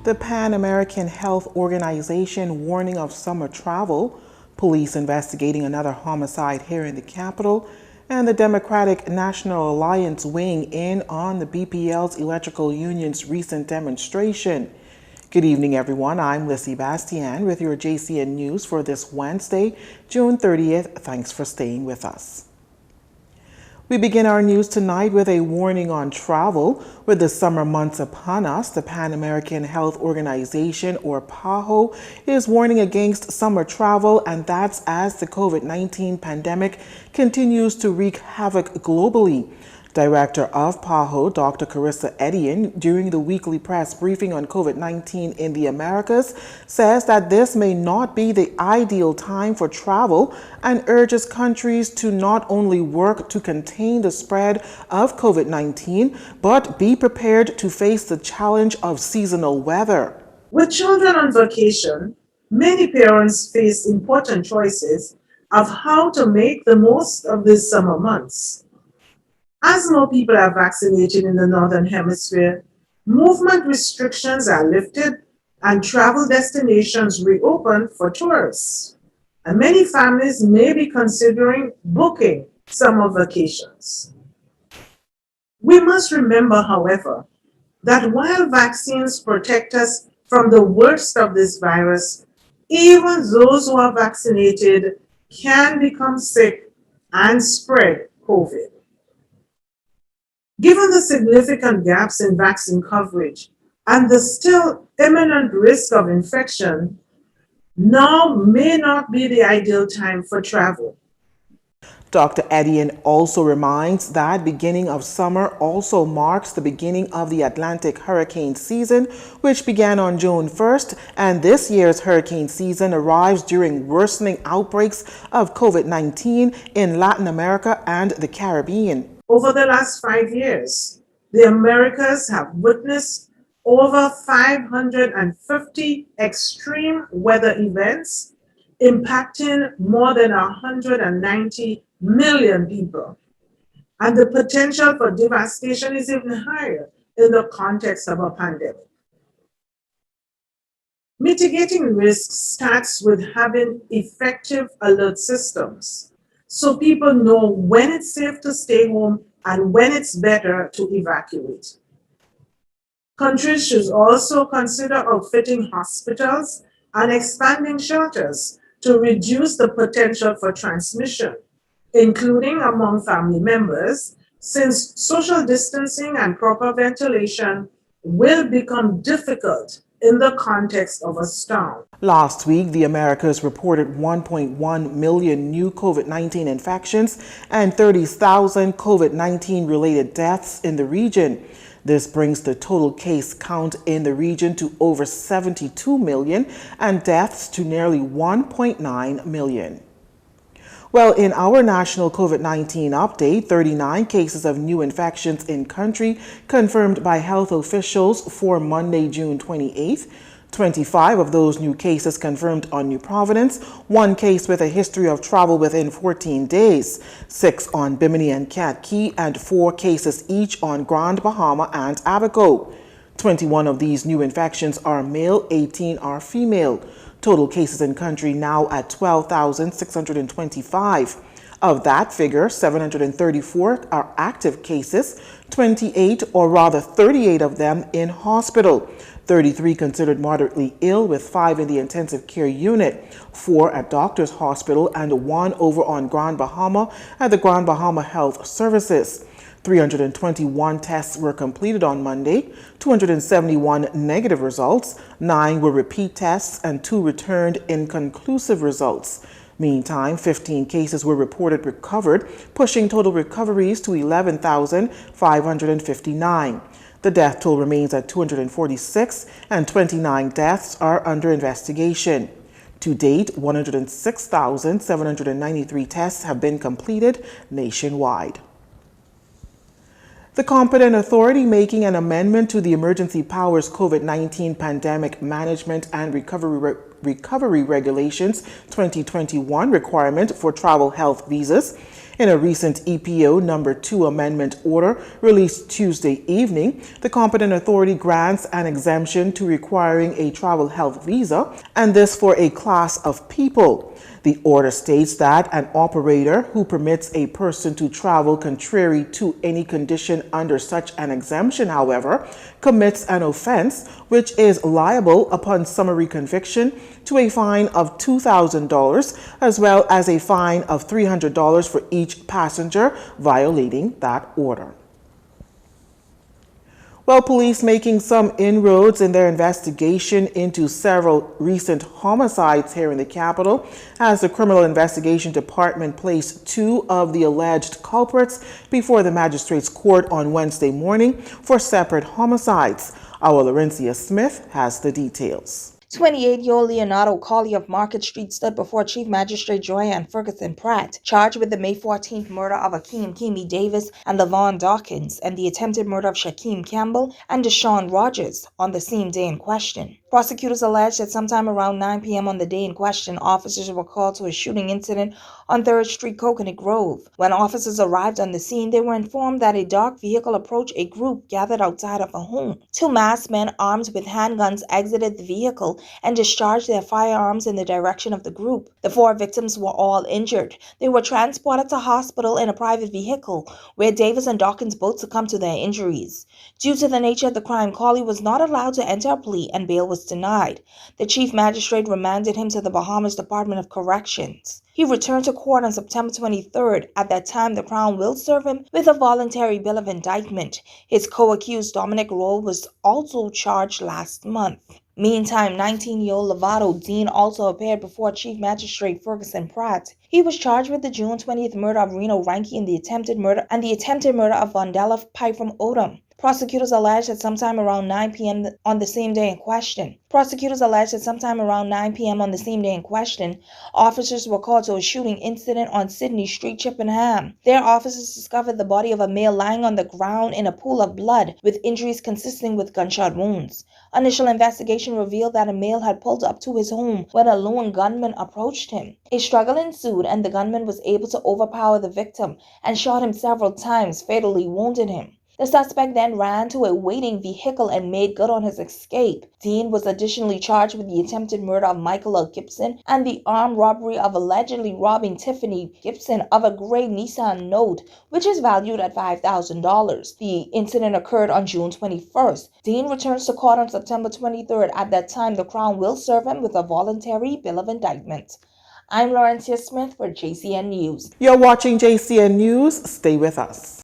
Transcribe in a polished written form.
The Pan American Health Organization warning of summer travel, police investigating another homicide here in the capital, and the Democratic National Alliance weighing in on the BPL's electrical union's recent demonstration. Good evening, everyone. I'm Lissy Bastian with your JCN News for this Wednesday, June 30th. Thanks for staying with us. We begin our news tonight with a warning on travel. With the summer months upon us, the Pan American Health Organization, or PAHO, is warning against summer travel, and that's as the COVID-19 pandemic continues to wreak havoc globally. Director of PAHO, Dr. Carissa Edian, during the weekly press briefing on COVID-19 in the Americas, says that this may not be the ideal time for travel and urges countries to not only work to contain the spread of COVID-19, but be prepared to face the challenge of seasonal weather. With children on vacation, many parents face important choices of how to make the most of these summer months. As more people are vaccinated in the Northern Hemisphere, movement restrictions are lifted and travel destinations reopen for tourists. And many families may be considering booking summer vacations. We must remember, however, that while vaccines protect us from the worst of this virus, even those who are vaccinated can become sick and spread COVID. Given the significant gaps in vaccine coverage and the still imminent risk of infection, now may not be the ideal time for travel. Dr. Edian also reminds that beginning of summer also marks the beginning of the Atlantic hurricane season, which began on June 1st, and this year's hurricane season arrives during worsening outbreaks of COVID-19 in Latin America and the Caribbean. Over the last 5 years, the Americas have witnessed over 550 extreme weather events impacting more than 190 million people. And the potential for devastation is even higher in the context of a pandemic. Mitigating risks starts with having effective alert systems, so people know when it's safe to stay home and when it's better to evacuate. Countries should also consider outfitting hospitals and expanding shelters to reduce the potential for transmission, including among family members, since social distancing and proper ventilation will become difficult in the context of a storm. Last week, the Americas reported 1.1 million new COVID-19 infections and 30,000 COVID-19 related deaths in the region. This brings the total case count in the region to over 72 million and deaths to nearly 1.9 million. Well, in our national COVID-19 update, 39 cases of new infections in country confirmed by health officials for Monday, June 28th. 25 of those new cases confirmed on New Providence, 1 case with a history of travel within 14 days, 6 on Bimini and Cat Key, and 4 cases each on Grand Bahama and Abaco. 21 of these new infections are male, 18 are female. Total cases in country now at 12,625. Of that figure, 734 are active cases, 28 or rather 38 of them in hospital, 33 considered moderately ill with 5 in the intensive care unit, 4 at Doctors Hospital and 1 over on Grand Bahama at the Grand Bahama Health Services. 321 tests were completed on Monday, 271 negative results, 9 were repeat tests, and 2 returned inconclusive results. Meantime, 15 cases were reported recovered, pushing total recoveries to 11,559. The death toll remains at 246, and 29 deaths are under investigation. To date, 106,793 tests have been completed nationwide. The competent authority making an amendment to the Emergency Powers COVID-19 Pandemic Management and Recovery Regulations 2021 requirement for travel health visas In a recent EPO number 2 amendment order released Tuesday evening, the competent authority grants an exemption to requiring a travel health visa, and this for a class of people. The order states that an operator who permits a person to travel contrary to any condition under such an exemption, however, commits an offense which is liable upon summary conviction to a fine of $2,000 as well as a fine of $300 for each passenger violating that order. Well, police making some inroads in their investigation into several recent homicides here in the capital, as the Criminal Investigation Department placed 2 of the alleged culprits before the magistrate's court on Wednesday morning for separate homicides. Our Laurencia Smith has the details. 28-year-old Leonardo Colley of Market Street stood before Chief Magistrate Joanne Ferguson Pratt, charged with the May 14th murder of Akeem Kimi Davis and LaVon Dawkins and the attempted murder of Shaquem Campbell and Deshaun Rogers on the same day in question. Prosecutors alleged that sometime around 9 p.m. on the day in question, officers were called to a shooting incident on 3rd Street, Coconut Grove. When officers arrived on the scene, they were informed that a dark vehicle approached a group gathered outside of a home. 2 masked men armed with handguns exited the vehicle and discharged their firearms in the direction of the group. The 4 victims were all injured. They were transported to hospital in a private vehicle, where Davis and Dawkins both succumbed to their injuries. Due to the nature of the crime, Colley was not allowed to enter a plea and bail was denied. The chief magistrate remanded him to the Bahamas Department of Corrections. He returned to court on September 23rd. At that time, the Crown will serve him with a voluntary bill of indictment. His co-accused Dominic Rowe was also charged last month. Meantime, 19-year-old Lovato Dean also appeared before Chief Magistrate Ferguson Pratt. He was charged with the June 20th murder of Reno Ranke and the attempted murder of Vondella Pipe from Odom. Prosecutors alleged that sometime around 9 p.m. on the same day in question, officers were called to a shooting incident on Sydney Street, Chippenham. There, officers discovered the body of a male lying on the ground in a pool of blood with injuries consisting with gunshot wounds. Initial investigation revealed that a male had pulled up to his home when a lone gunman approached him. A struggle ensued and the gunman was able to overpower the victim and shot him several times, fatally wounding him. The suspect then ran to a waiting vehicle and made good on his escape. Dean was additionally charged with the attempted murder of Michael L. Gibson and the armed robbery of allegedly robbing Tiffany Gibson of a gray Nissan Note, which is valued at $5,000. The incident occurred on June 21st. Dean returns to court on September 23rd. At that time, the Crown will serve him with a voluntary bill of indictment. I'm Laurencia Smith for JCN News. You're watching JCN News. Stay with us.